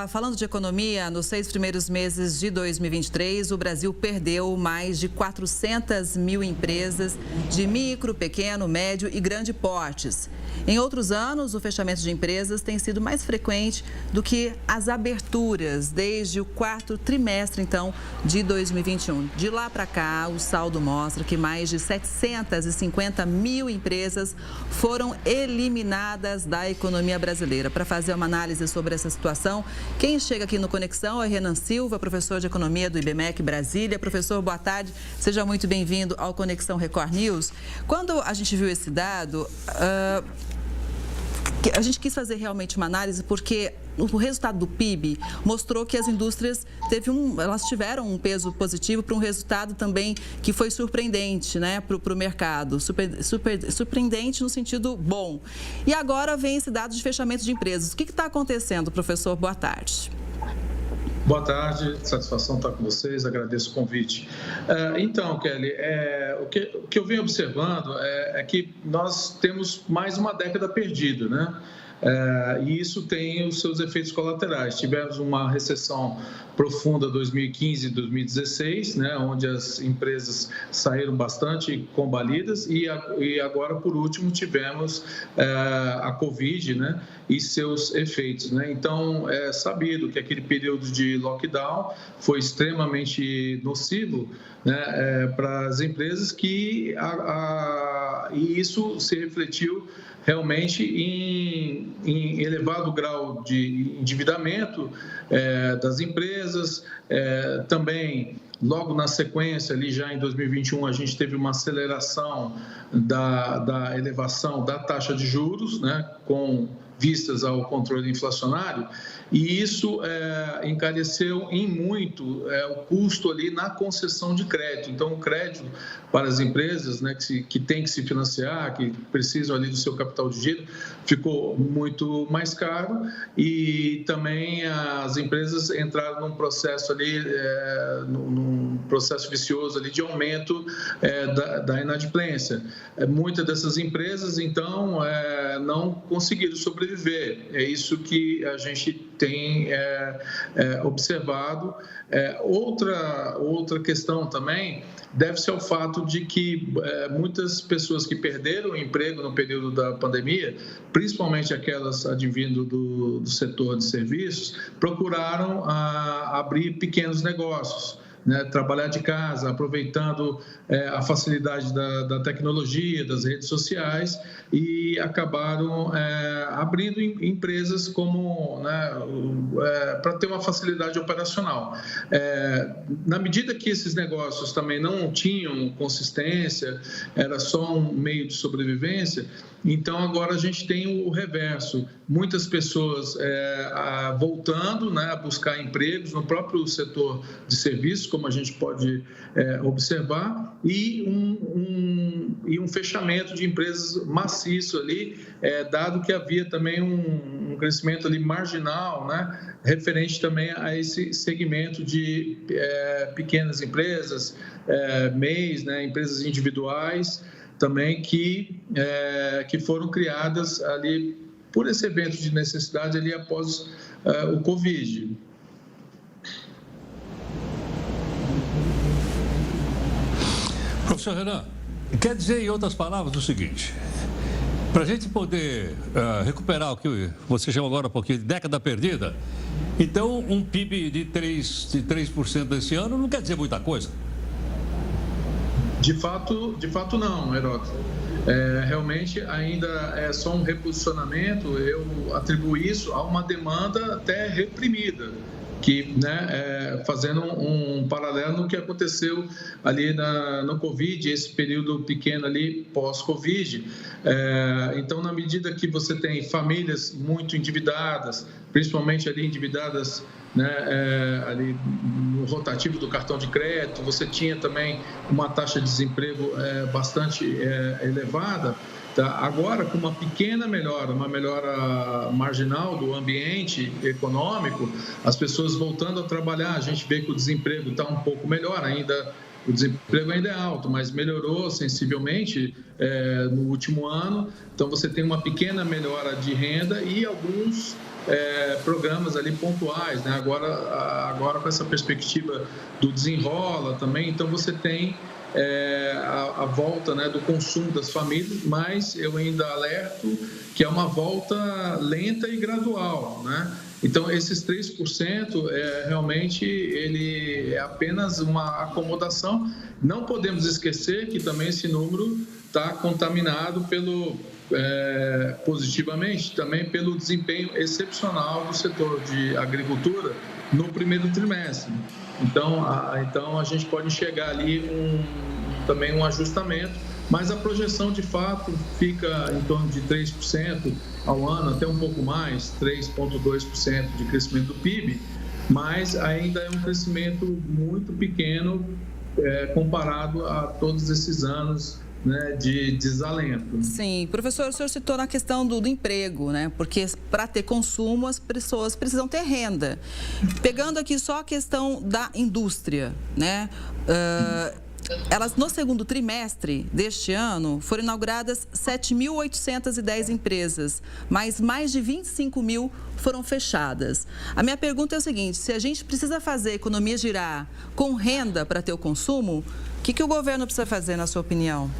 Falando de economia, nos 6 primeiros meses de 2023, o Brasil perdeu mais de 400 mil empresas de micro, pequeno, médio e grande portes. Em outros anos, o fechamento de empresas tem sido mais frequente do que as aberturas, desde o quarto trimestre, então, de 2021. De lá para cá, o saldo mostra que mais de 750 mil empresas foram eliminadas da economia brasileira. Para fazer uma análise sobre essa situação, quem chega aqui no Conexão é Renan Silva, professor de Economia do IBMEC Brasília. Professor, boa tarde, seja muito bem-vindo ao Conexão Record News. Quando a gente viu esse dado, a gente quis fazer realmente uma análise porque o resultado do PIB mostrou que as indústrias elas tiveram um peso positivo para um resultado também que foi surpreendente, né, para o mercado, surpreendente no sentido bom. E agora vem esse dado de fechamento de empresas. O que está acontecendo, professor? Boa tarde. Boa tarde, satisfação estar com vocês, agradeço o convite. Então, Kelly, o que eu venho observando é que nós temos mais uma década perdida, né? E isso tem os seus efeitos colaterais. Tivemos uma recessão profunda 2015 e 2016, né, onde as empresas saíram bastante combalidas e agora, por último, tivemos a Covid, né, e seus efeitos, né? Então, é sabido que aquele período de lockdown foi extremamente nocivo, né, para as empresas e isso se refletiu realmente em elevado grau de endividamento das empresas. Também, logo na sequência, ali já em 2021, a gente teve uma aceleração da elevação da taxa de juros, né, com vistas ao controle inflacionário, e isso encareceu em muito o custo ali na concessão de crédito. Então, o crédito para as empresas, né, que tem que se financiar, que precisam ali do seu capital de giro, ficou muito mais caro, e também as empresas entraram num processo ali, num processo vicioso ali de aumento da inadimplência. Muitas dessas empresas, então, não conseguiram sobreviver. É isso que a gente tem observado. Outra questão também deve-se ao fato de que muitas pessoas que perderam o emprego no período da pandemia, principalmente aquelas advindo do setor de serviços, procuraram abrir pequenos negócios, né, trabalhar de casa, aproveitando a facilidade da tecnologia, das redes sociais, e acabaram abrindo empresas como, né, para ter uma facilidade operacional. Na medida que esses negócios também não tinham consistência, era só um meio de sobrevivência, então agora a gente tem o reverso. Muitas pessoas voltando, né, a buscar empregos no próprio setor de serviços, como a gente pode observar, e um fechamento de empresas maciço ali, dado que havia também um crescimento ali marginal, né, referente também a esse segmento de pequenas empresas, MEIs, né, empresas individuais, também que foram criadas ali por esse evento de necessidade ali após o Covid. Professor Renan, quer dizer em outras palavras o seguinte: para a gente poder recuperar o que você chamou agora um pouquinho de década perdida, então um PIB de 3% desse ano não quer dizer muita coisa? De fato não, Heródoto. Realmente ainda é só um reposicionamento. Eu atribuo isso a uma demanda até reprimida, que, né, fazendo um paralelo no que aconteceu ali no Covid, esse período pequeno ali pós-Covid. Então, na medida que você tem famílias muito endividadas, principalmente ali endividadas, né, ali no rotativo do cartão de crédito, você tinha também uma taxa de desemprego bastante elevada. Tá? Agora, com uma pequena melhora, uma melhora marginal do ambiente econômico, as pessoas voltando a trabalhar, a gente vê que o desemprego está um pouco melhor ainda. O desemprego ainda é alto, mas melhorou sensivelmente no último ano. Então, você tem uma pequena melhora de renda e alguns programas ali pontuais, né? Agora com essa perspectiva do desenrola também, então você tem a volta, né, do consumo das famílias, mas eu ainda alerto que é uma volta lenta e gradual, né? Então, esses 3% realmente ele é apenas uma acomodação. Não podemos esquecer que também esse número está contaminado positivamente também pelo desempenho excepcional do setor de agricultura no primeiro trimestre. Então a gente pode chegar ali também um ajustamento, mas a projeção de fato fica em torno de 3% ao ano, até um pouco mais, 3,2% de crescimento do PIB, mas ainda é um crescimento muito pequeno comparado a todos esses anos, né, de desalento. Sim, professor, o senhor citou na questão do emprego, né? Porque para ter consumo as pessoas precisam ter renda. Pegando aqui só a questão da indústria, né? Elas, no segundo trimestre deste ano, foram inauguradas 7.810 empresas, mas mais de 25 mil foram fechadas. A minha pergunta é o seguinte: se a gente precisa fazer a economia girar com renda para ter o consumo, o que o governo precisa fazer, na sua opinião?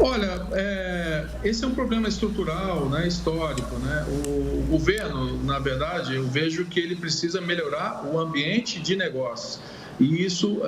Olha, esse é um problema estrutural, né, histórico, né? O governo, na verdade, eu vejo que ele precisa melhorar o ambiente de negócios. E isso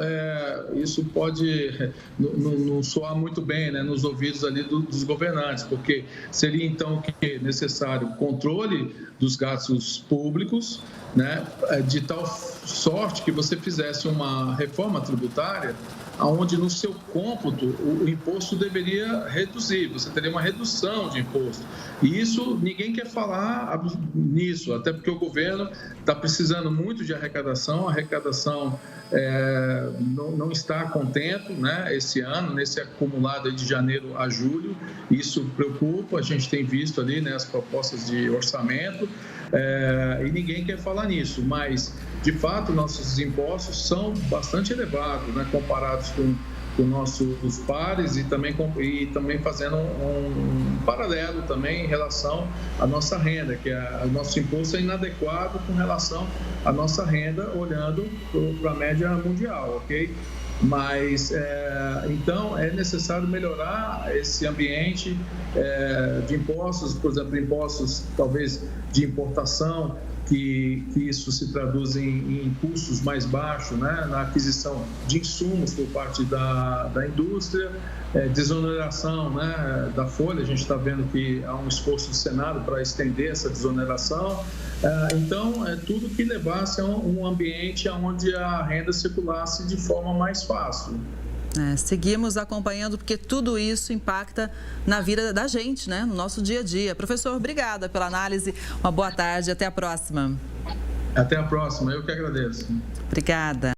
pode não soar muito bem, né, nos ouvidos ali dos governantes, porque seria então necessário controle dos gastos públicos, né, de tal sorte que você fizesse uma reforma tributária onde no seu cômputo o imposto deveria reduzir, você teria uma redução de imposto. E isso ninguém quer falar nisso, até porque o governo está precisando muito de arrecadação, não está contente, né, esse ano, nesse acumulado de janeiro a julho. Isso preocupa, a gente tem visto ali, né, as propostas de orçamento, e ninguém quer falar nisso, mas de fato nossos impostos são bastante elevados, né, comparados com nossos pares e também fazendo um paralelo também em relação à nossa renda, que o nosso imposto é inadequado com relação à nossa renda, olhando para a média mundial, ok? Mas, então, é necessário melhorar esse ambiente de impostos, por exemplo, impostos talvez de importação, que isso se traduz em custos mais baixos, né, na aquisição de insumos por parte da indústria, desoneração, né, da folha. A gente está vendo que há um esforço do Senado para estender essa desoneração. Então, é tudo que levasse a um ambiente onde a renda circulasse de forma mais fácil. Seguimos acompanhando, porque tudo isso impacta na vida da gente, né? No nosso dia a dia. Professor, obrigada pela análise. Uma boa tarde. Até a próxima. Até a próxima. Eu que agradeço. Obrigada.